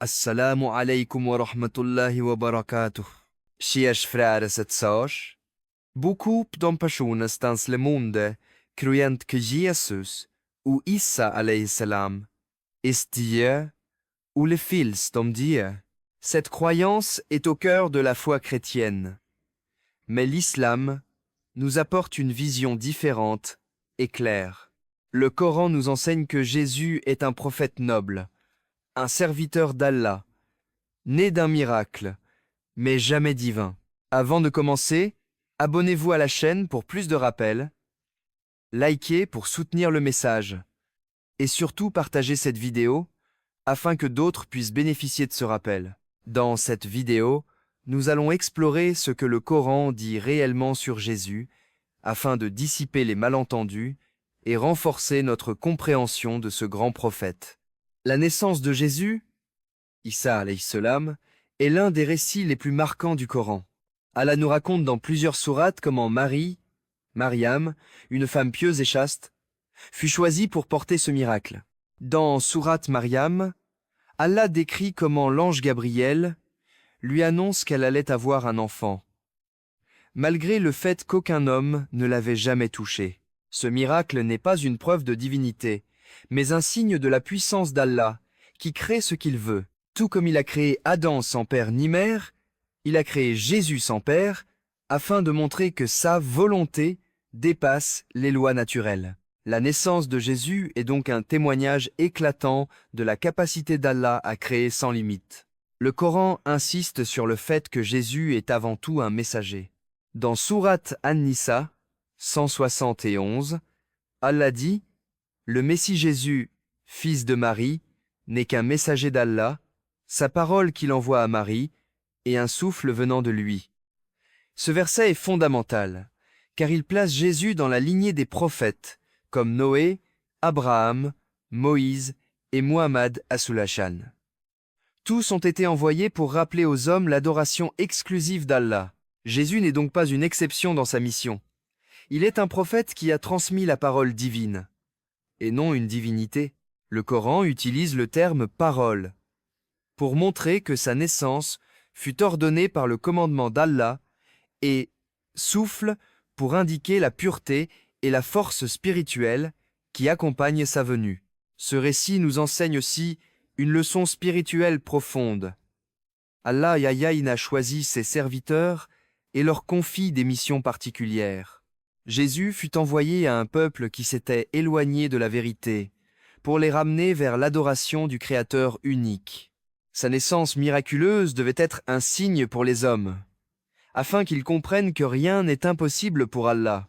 Assalamu alaikum wa rahmatullahi wa barakatuh. Chers frères et sœurs, beaucoup de personnes dans le monde croient que Jésus ou Isa alayhi salam est Dieu ou le Fils de Dieu. Cette croyance est au cœur de la foi chrétienne. Mais l'islam nous apporte une vision différente et claire. Le Coran nous enseigne que Jésus est un prophète noble, un serviteur d'Allah, né d'un miracle, mais jamais divin. Avant de commencer, abonnez-vous à la chaîne pour plus de rappels, likez pour soutenir le message, et surtout partagez cette vidéo afin que d'autres puissent bénéficier de ce rappel. Dans cette vidéo, nous allons explorer ce que le Coran dit réellement sur Jésus, afin de dissiper les malentendus et renforcer notre compréhension de ce grand prophète. La naissance de Jésus, Isa alayhi salam, est l'un des récits les plus marquants du Coran. Allah nous raconte dans plusieurs sourates comment Marie, Mariam, une femme pieuse et chaste, fut choisie pour porter ce miracle. Dans sourate Mariam, Allah décrit comment l'ange Gabriel lui annonce qu'elle allait avoir un enfant, malgré le fait qu'aucun homme ne l'avait jamais touchée. Ce miracle n'est pas une preuve de divinité, mais un signe de la puissance d'Allah, qui crée ce qu'il veut. Tout comme il a créé Adam sans père ni mère, il a créé Jésus sans père, afin de montrer que sa volonté dépasse les lois naturelles. La naissance de Jésus est donc un témoignage éclatant de la capacité d'Allah à créer sans limite. Le Coran insiste sur le fait que Jésus est avant tout un messager. Dans sourate An-Nisa 171, Allah dit « Le Messie Jésus, fils de Marie, n'est qu'un messager d'Allah, sa parole qu'il envoie à Marie, et un souffle venant de lui. » Ce verset est fondamental, car il place Jésus dans la lignée des prophètes, comme Noé, Abraham, Moïse et Muhammad as-Sulachan. Tous ont été envoyés pour rappeler aux hommes l'adoration exclusive d'Allah. Jésus n'est donc pas une exception dans sa mission. Il est un prophète qui a transmis la parole divine, et non une divinité. Le Coran utilise le terme « parole » pour montrer que sa naissance fut ordonnée par le commandement d'Allah et « souffle » pour indiquer la pureté et la force spirituelle qui accompagne sa venue. Ce récit nous enseigne aussi une leçon spirituelle profonde. Allah a choisi ses serviteurs et leur confie des missions particulières. Jésus fut envoyé à un peuple qui s'était éloigné de la vérité, pour les ramener vers l'adoration du Créateur unique. Sa naissance miraculeuse devait être un signe pour les hommes, afin qu'ils comprennent que rien n'est impossible pour Allah.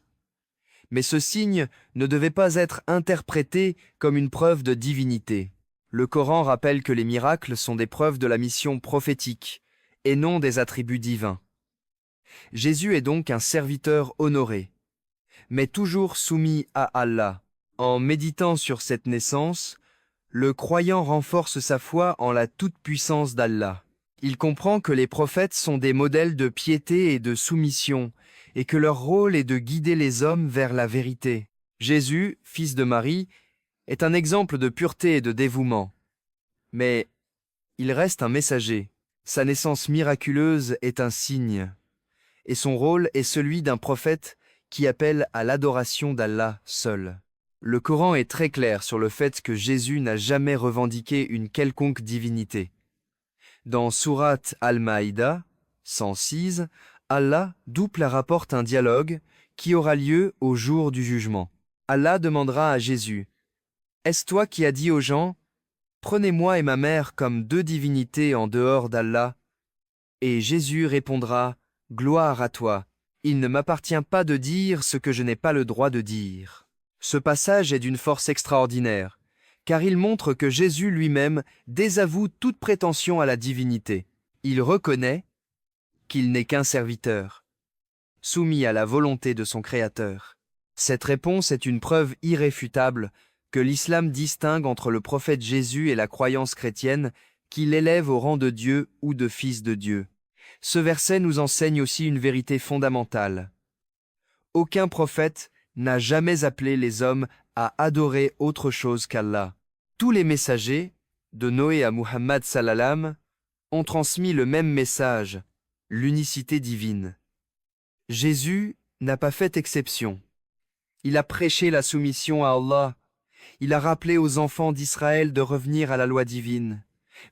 Mais ce signe ne devait pas être interprété comme une preuve de divinité. Le Coran rappelle que les miracles sont des preuves de la mission prophétique, et non des attributs divins. Jésus est donc un serviteur honoré, mais toujours soumis à Allah. En méditant sur cette naissance, le croyant renforce sa foi en la toute-puissance d'Allah. Il comprend que les prophètes sont des modèles de piété et de soumission, et que leur rôle est de guider les hommes vers la vérité. Jésus, fils de Marie, est un exemple de pureté et de dévouement. Mais il reste un messager. Sa naissance miraculeuse est un signe, et son rôle est celui d'un prophète qui appelle à l'adoration d'Allah seul. Le Coran est très clair sur le fait que Jésus n'a jamais revendiqué une quelconque divinité. Dans sourate Al-Maïda 106, Allah double rapporte un dialogue qui aura lieu au jour du jugement. Allah demandera à Jésus « Est-ce toi qui as dit aux gens « Prenez-moi et ma mère comme deux divinités en dehors d'Allah » Et Jésus répondra « Gloire à toi, il ne m'appartient pas de dire ce que je n'ai pas le droit de dire. » Ce passage est d'une force extraordinaire, car il montre que Jésus lui-même désavoue toute prétention à la divinité. Il reconnaît qu'il n'est qu'un serviteur, soumis à la volonté de son Créateur. Cette réponse est une preuve irréfutable que l'islam distingue entre le prophète Jésus et la croyance chrétienne qui l'élève au rang de Dieu ou de fils de Dieu. Ce verset nous enseigne aussi une vérité fondamentale. Aucun prophète n'a jamais appelé les hommes à adorer autre chose qu'Allah. Tous les messagers, de Noé à Muhammad sallam, ont transmis le même message, l'unicité divine. Jésus n'a pas fait exception. Il a prêché la soumission à Allah. Il a rappelé aux enfants d'Israël de revenir à la loi divine.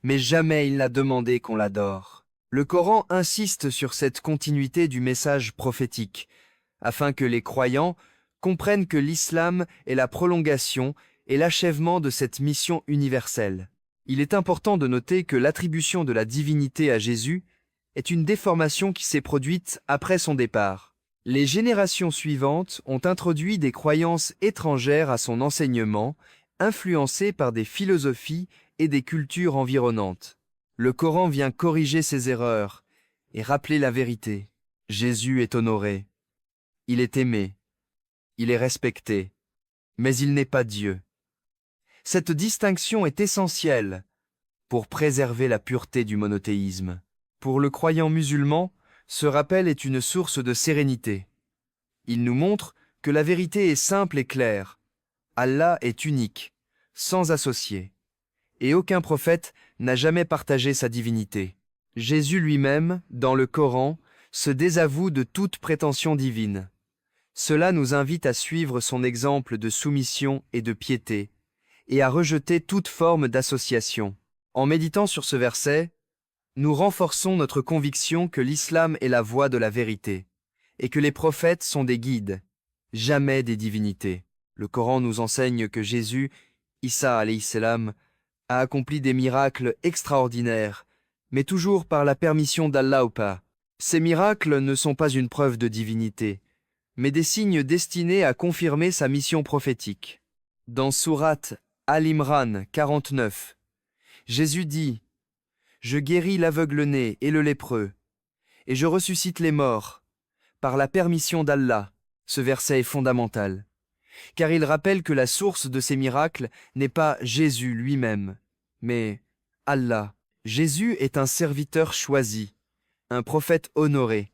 Mais jamais il n'a demandé qu'on l'adore. Le Coran insiste sur cette continuité du message prophétique, afin que les croyants comprennent que l'islam est la prolongation et l'achèvement de cette mission universelle. Il est important de noter que l'attribution de la divinité à Jésus est une déformation qui s'est produite après son départ. Les générations suivantes ont introduit des croyances étrangères à son enseignement, influencées par des philosophies et des cultures environnantes. Le Coran vient corriger ces erreurs et rappeler la vérité. Jésus est honoré, il est aimé, il est respecté, mais il n'est pas Dieu. Cette distinction est essentielle pour préserver la pureté du monothéisme. Pour le croyant musulman, ce rappel est une source de sérénité. Il nous montre que la vérité est simple et claire. Allah est unique, sans associé, et aucun prophète n'a jamais partagé sa divinité. Jésus lui-même, dans le Coran, se désavoue de toute prétention divine. Cela nous invite à suivre son exemple de soumission et de piété, et à rejeter toute forme d'association. En méditant sur ce verset, nous renforçons notre conviction que l'islam est la voie de la vérité, et que les prophètes sont des guides, jamais des divinités. Le Coran nous enseigne que Jésus, Isa alayhi salam, a accompli des miracles extraordinaires, mais toujours par la permission d'Allah ou pas. Ces miracles ne sont pas une preuve de divinité, mais des signes destinés à confirmer sa mission prophétique. Dans sourate Al-Imran 49, Jésus dit « Je guéris l'aveugle-né et le lépreux, et je ressuscite les morts, par la permission d'Allah. » Ce verset est fondamental, car il rappelle que la source de ces miracles n'est pas Jésus lui-même, mais Allah. Jésus est un serviteur choisi, un prophète honoré,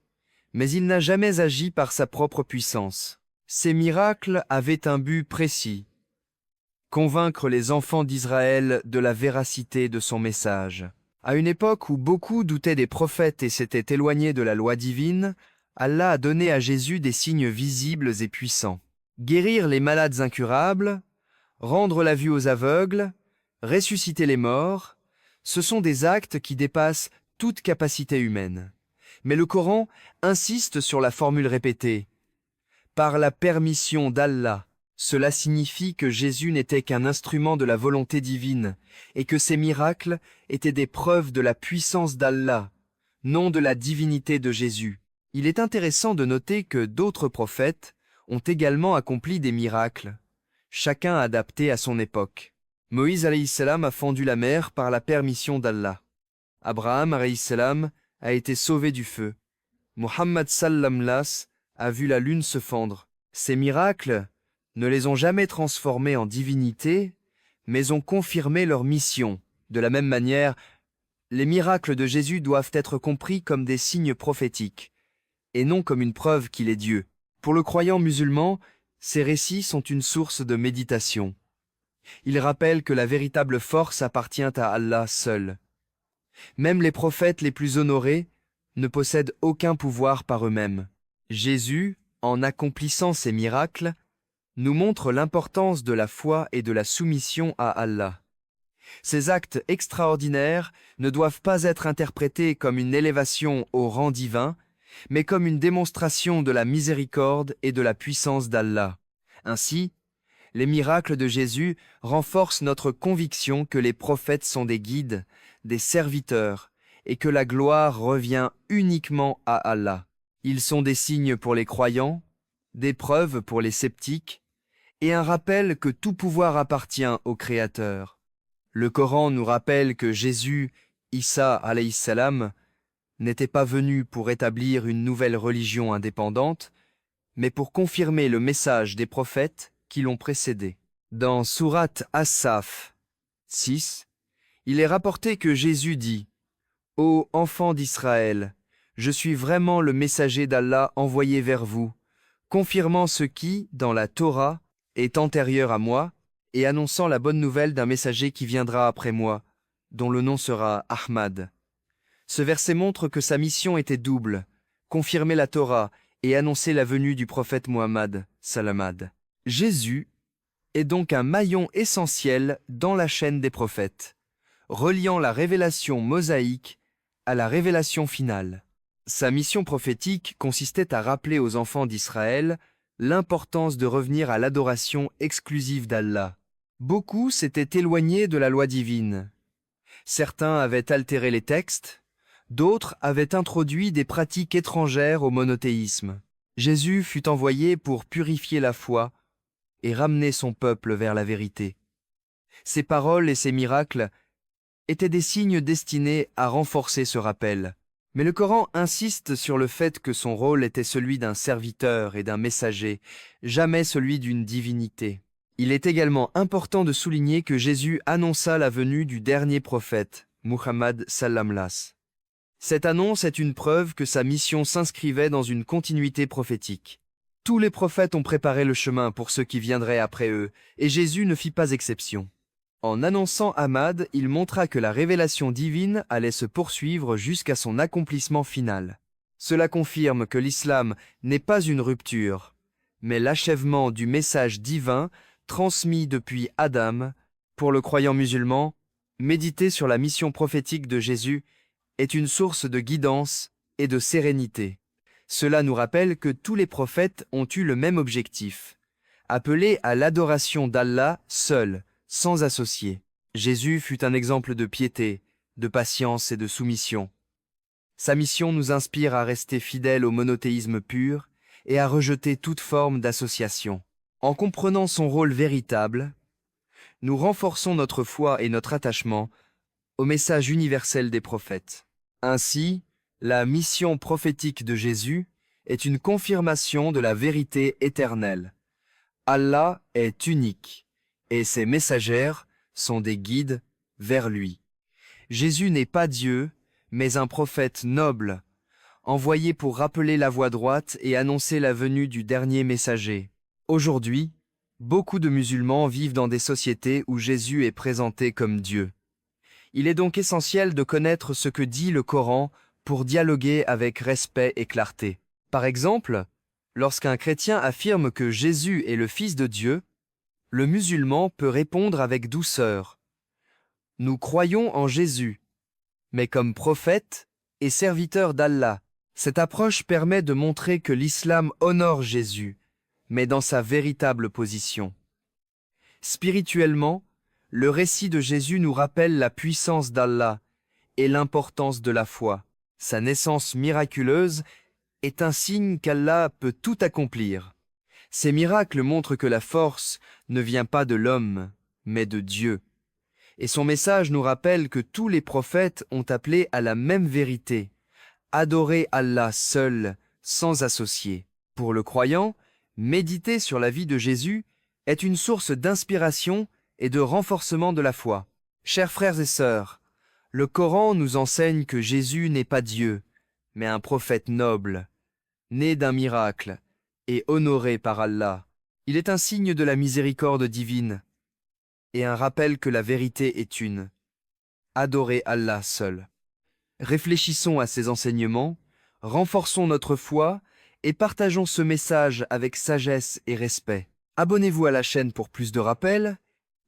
mais il n'a jamais agi par sa propre puissance. Ces miracles avaient un but précis, convaincre les enfants d'Israël de la véracité de son message. À une époque où beaucoup doutaient des prophètes et s'étaient éloignés de la loi divine, Allah a donné à Jésus des signes visibles et puissants. Guérir les malades incurables, rendre la vue aux aveugles, ressusciter les morts, ce sont des actes qui dépassent toute capacité humaine. Mais le Coran insiste sur la formule répétée « Par la permission d'Allah ». Cela signifie que Jésus n'était qu'un instrument de la volonté divine et que ces miracles étaient des preuves de la puissance d'Allah, non de la divinité de Jésus. Il est intéressant de noter que d'autres prophètes ont également accompli des miracles, chacun adapté à son époque. Moïse alayhi salam a fendu la mer par la permission d'Allah. Abraham alayhi salam a été sauvé du feu. Muhammad sallam las a vu la lune se fendre. Ces miracles ne les ont jamais transformés en divinité, mais ont confirmé leur mission. De la même manière, les miracles de Jésus doivent être compris comme des signes prophétiques, et non comme une preuve qu'il est Dieu. Pour le croyant musulman, ces récits sont une source de méditation. Ils rappellent que la véritable force appartient à Allah seul. Même les prophètes les plus honorés ne possèdent aucun pouvoir par eux-mêmes. Jésus, en accomplissant ces miracles, nous montre l'importance de la foi et de la soumission à Allah. Ces actes extraordinaires ne doivent pas être interprétés comme une élévation au rang divin, mais comme une démonstration de la miséricorde et de la puissance d'Allah. Ainsi, les miracles de Jésus renforcent notre conviction que les prophètes sont des guides, des serviteurs, et que la gloire revient uniquement à Allah. Ils sont des signes pour les croyants, des preuves pour les sceptiques, et un rappel que tout pouvoir appartient au Créateur. Le Coran nous rappelle que Jésus, Isa alayhi salam, n'était pas venu pour établir une nouvelle religion indépendante, mais pour confirmer le message des prophètes qui l'ont précédé. Dans sourate As-Saf 6, il est rapporté que Jésus dit « Ô enfants d'Israël, je suis vraiment le messager d'Allah envoyé vers vous, confirmant ce qui, dans la Torah, est antérieur à moi, et annonçant la bonne nouvelle d'un messager qui viendra après moi, dont le nom sera Ahmad. Ce verset montre que sa mission était double, confirmer la Torah et annoncer la venue du prophète Muhammad, salamad. Jésus est donc un maillon essentiel dans la chaîne des prophètes, reliant la révélation mosaïque à la révélation finale. Sa mission prophétique consistait à rappeler aux enfants d'Israël l'importance de revenir à l'adoration exclusive d'Allah. Beaucoup s'étaient éloignés de la loi divine. Certains avaient altéré les textes, d'autres avaient introduit des pratiques étrangères au monothéisme. Jésus fut envoyé pour purifier la foi et ramener son peuple vers la vérité. Ses paroles et ses miracles étaient des signes destinés à renforcer ce rappel. Mais le Coran insiste sur le fait que son rôle était celui d'un serviteur et d'un messager, jamais celui d'une divinité. Il est également important de souligner que Jésus annonça la venue du dernier prophète, Muhammad sallamlas. Cette annonce est une preuve que sa mission s'inscrivait dans une continuité prophétique. Tous les prophètes ont préparé le chemin pour ceux qui viendraient après eux, et Jésus ne fit pas exception. En annonçant Ahmad, il montra que la révélation divine allait se poursuivre jusqu'à son accomplissement final. Cela confirme que l'islam n'est pas une rupture, mais l'achèvement du message divin transmis depuis Adam. Pour le croyant musulman, méditer sur la mission prophétique de Jésus est une source de guidance et de sérénité. Cela nous rappelle que tous les prophètes ont eu le même objectif, appelé à l'adoration d'Allah seul, sans associé. Jésus fut un exemple de piété, de patience et de soumission. Sa mission nous inspire à rester fidèles au monothéisme pur et à rejeter toute forme d'association. En comprenant son rôle véritable, nous renforçons notre foi et notre attachement au message universel des prophètes. Ainsi, la mission prophétique de Jésus est une confirmation de la vérité éternelle. Allah est unique, et ses messagères sont des guides vers lui. Jésus n'est pas Dieu, mais un prophète noble, envoyé pour rappeler la voie droite et annoncer la venue du dernier messager. Aujourd'hui, beaucoup de musulmans vivent dans des sociétés où Jésus est présenté comme Dieu. Il est donc essentiel de connaître ce que dit le Coran pour dialoguer avec respect et clarté. Par exemple, lorsqu'un chrétien affirme que Jésus est le Fils de Dieu, le musulman peut répondre avec douceur. Nous croyons en Jésus, mais comme prophète et serviteur d'Allah. Cette approche permet de montrer que l'islam honore Jésus, mais dans sa véritable position. Spirituellement, le récit de Jésus nous rappelle la puissance d'Allah et l'importance de la foi. Sa naissance miraculeuse est un signe qu'Allah peut tout accomplir. Ces miracles montrent que la force ne vient pas de l'homme, mais de Dieu. Et son message nous rappelle que tous les prophètes ont appelé à la même vérité, adorer Allah seul, sans associé. Pour le croyant, méditer sur la vie de Jésus est une source d'inspiration et de renforcement de la foi. Chers frères et sœurs, le Coran nous enseigne que Jésus n'est pas Dieu, mais un prophète noble, né d'un miracle et honoré par Allah. Il est un signe de la miséricorde divine et un rappel que la vérité est une. Adorez Allah seul. Réfléchissons à ces enseignements, renforçons notre foi et partageons ce message avec sagesse et respect. Abonnez-vous à la chaîne pour plus de rappels,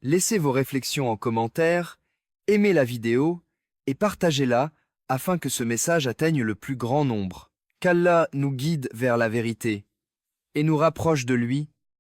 laissez vos réflexions en commentaire, aimez la vidéo et partagez-la afin que ce message atteigne le plus grand nombre. Qu'Allah nous guide vers la vérité et nous rapproche de lui